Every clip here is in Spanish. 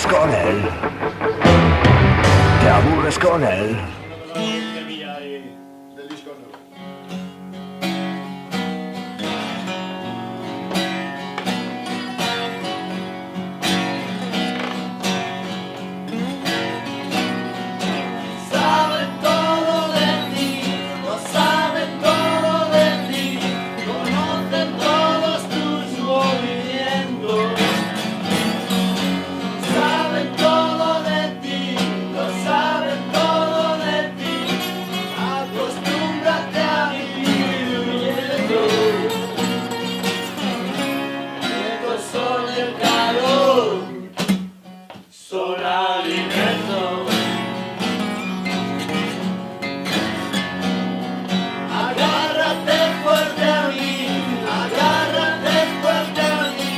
aburres con él. Te aburres con él. Del disco nuevo. Saben todo de ti, lo saben todo de ti, conocen todos tus movimientos. Saben todo de ti, lo saben todo de ti, acostúmbrate a vivir huyendo. El sol y el calor son alimento. Agárrate fuerte a mí, agárrate fuerte a mí,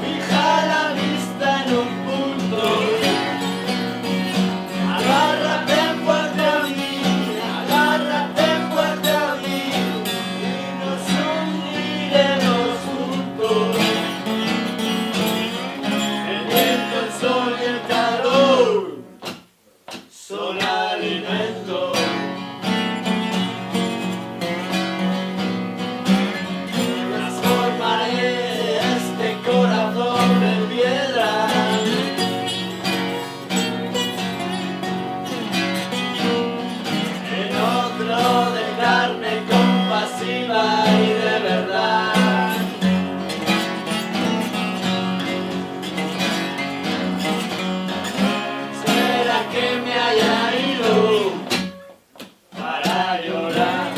fija la vista en un punto. Agárrate fuerte a mí, agárrate fuerte a mí, y nos hundiremos juntos. El viento, el sol y el calor son alimento. Transformaré este corazón en piedra en otro de carne compasiva y de verdad. Espera que me haya ido para llorar.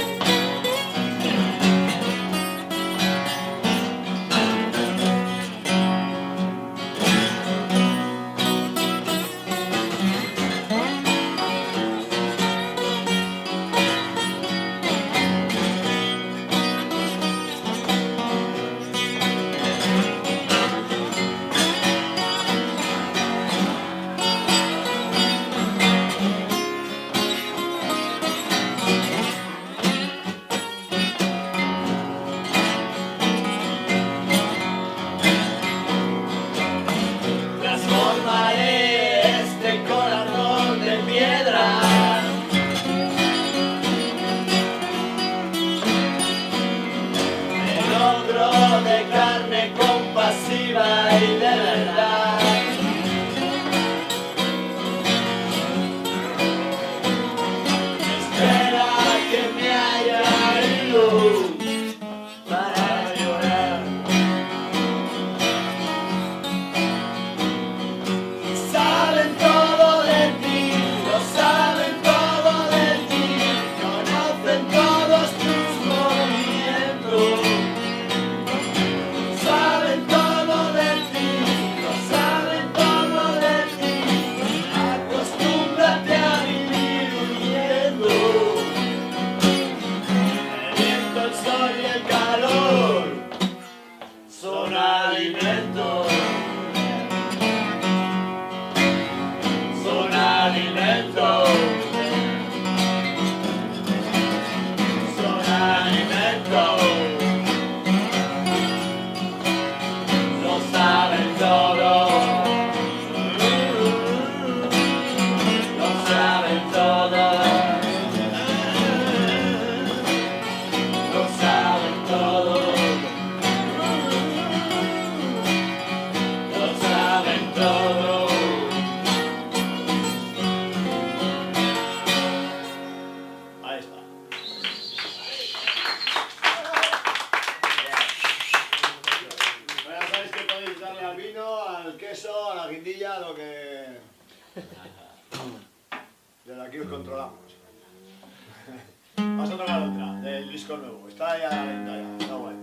Transformaré este corazón de piedra en otro de carne compasiva y de verdad. Espera que me haya ido para llorar. Saben todo de ti, lo saben todo de ti, conocen todos tus movimientos. Saben todo de ti, lo saben todo de ti, acostúmbrate a vivir huyendo. El viento, el sol y el calor son alimentos. Son alimento, son alimento, lo saben todo, lo saben todo, lo saben todo, lo saben todo. Ahí está. Bueno, ya sabéis que podéis darle al vino, al queso, a la guindilla, lo que... Desde aquí os controlamos. Vamos a tocar otra, del disco nuevo. Está ya a la venta ya, está guay.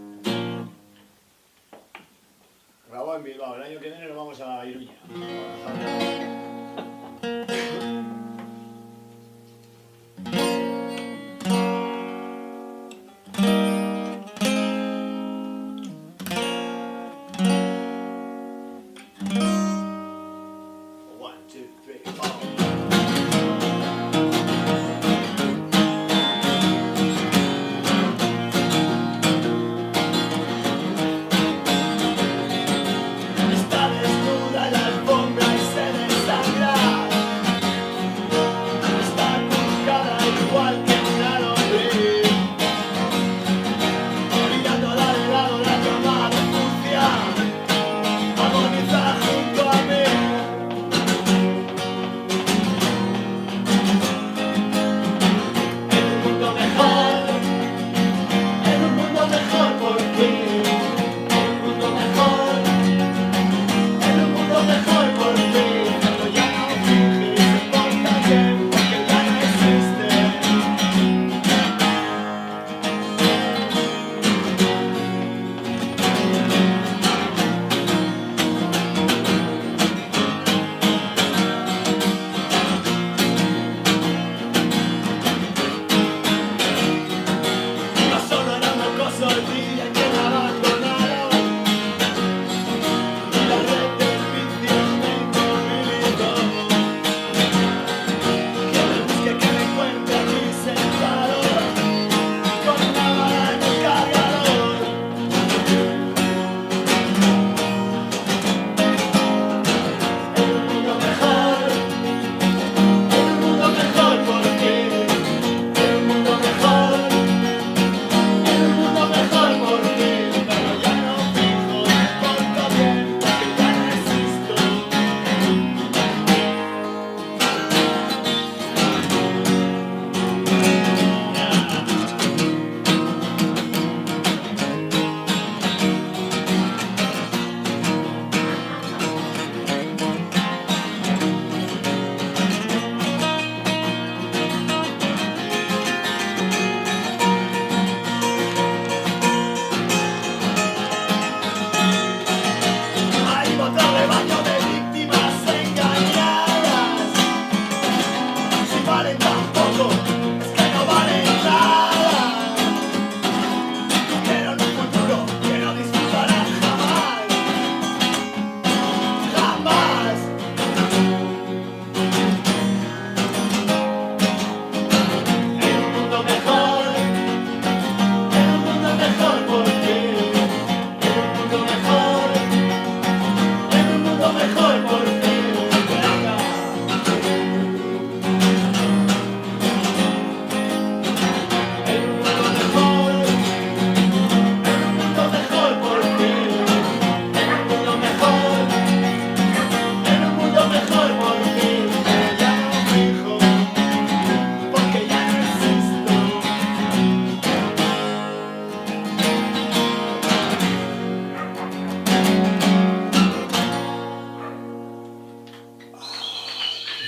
Grabó en Bilbao, el año que viene nos vamos a Iruña. One, two, three, four. Está desnuda la alfombra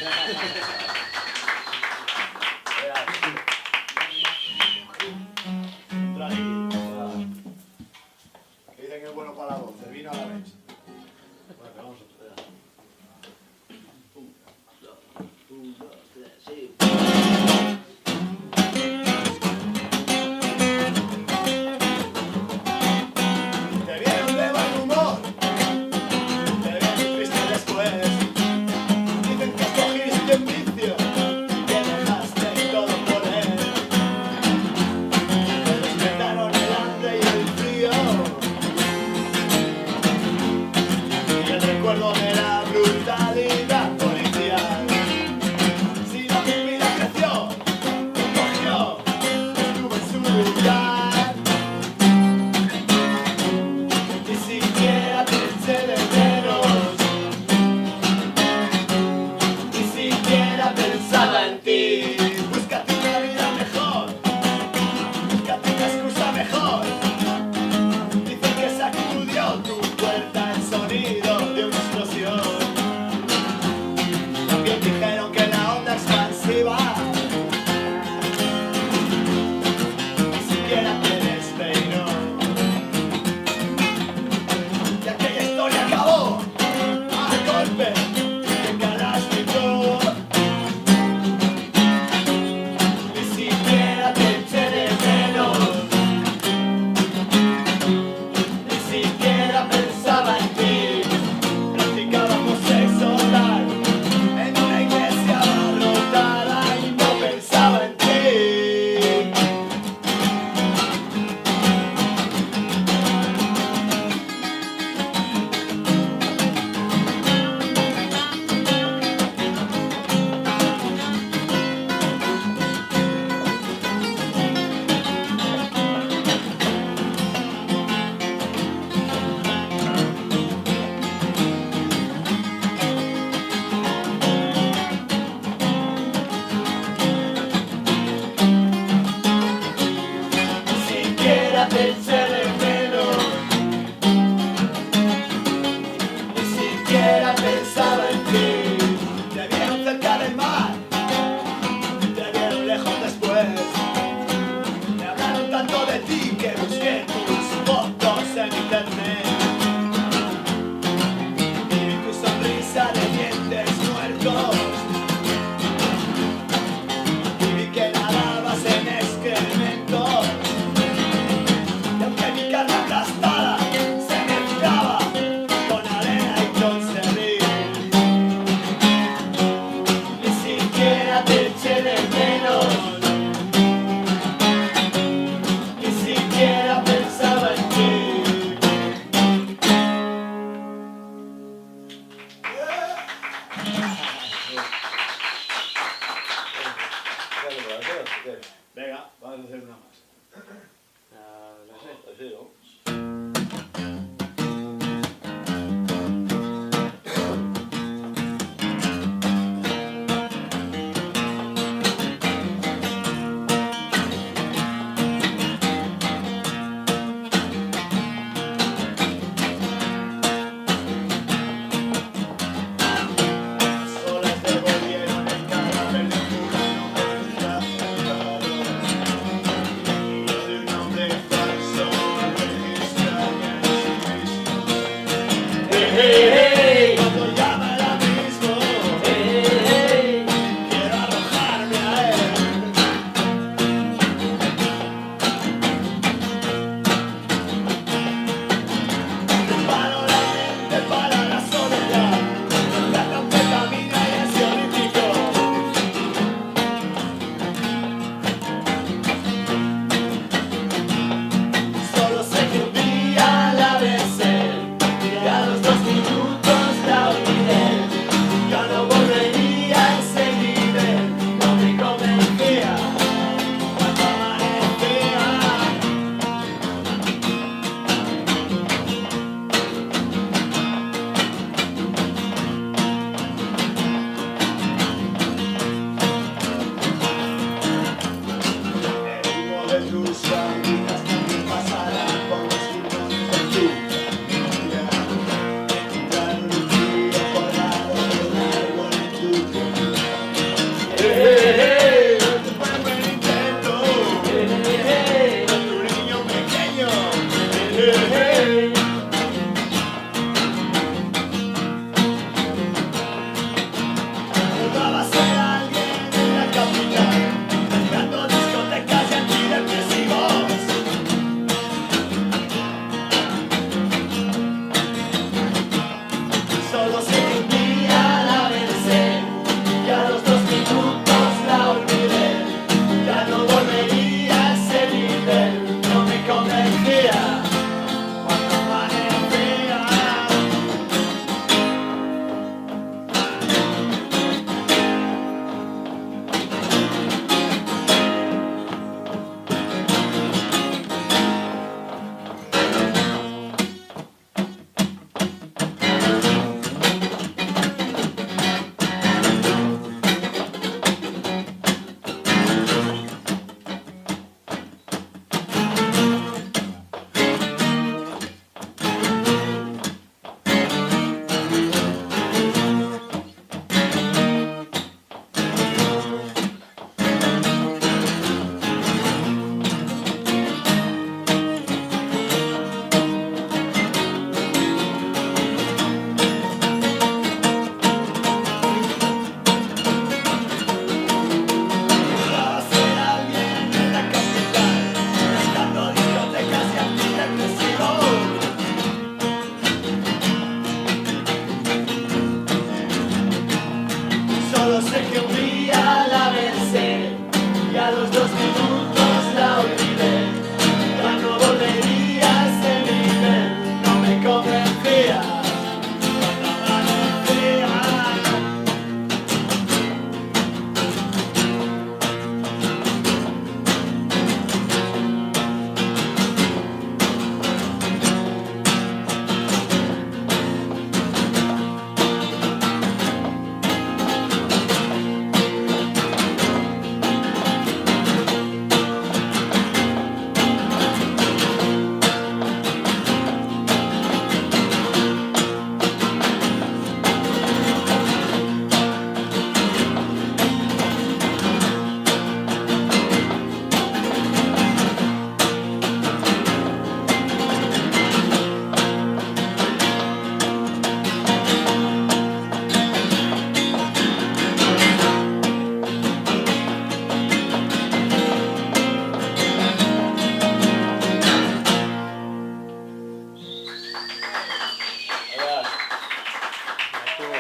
Que dicen que es bueno para la voz, el vino a la vez. Bueno, vamos a esperar. Un, dos, tres, sí. Te vieron de buen humor, te ven triste después. Dicen que cogiste un vicio y que dejaste todo por él. Te despertaron el hambre y el frío y el recuerdo de la brutalidad policial. Si la vida creció, cogió, estuvo en su lugar. Ni siquiera pensé de menos, ni siquiera pensaba en ti. Búscate una vida mejor, búscate una excusa mejor. Dicen que sacudió tu puerta el sonido de una explosión. También dijeron que la onda expansiva ni siquiera te despeinó. Y aquella historia acabó a golpe de Kalashnikov. Ni siquiera te eché de menos, ni siquiera pensaba en ti. Practicábamos sexo oral en una iglesia abarrotada y no pensaba en ti.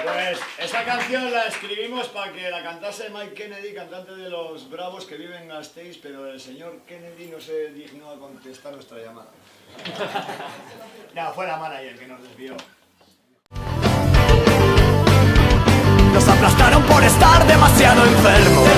Pues esta canción la escribimos para que la cantase Mike Kennedy, cantante de los Bravos que viven en Gasteiz, pero el señor Kennedy no se dignó a contestar nuestra llamada. No, fue la manager que nos desvió. Nos aplastaron por estar demasiado enfermos.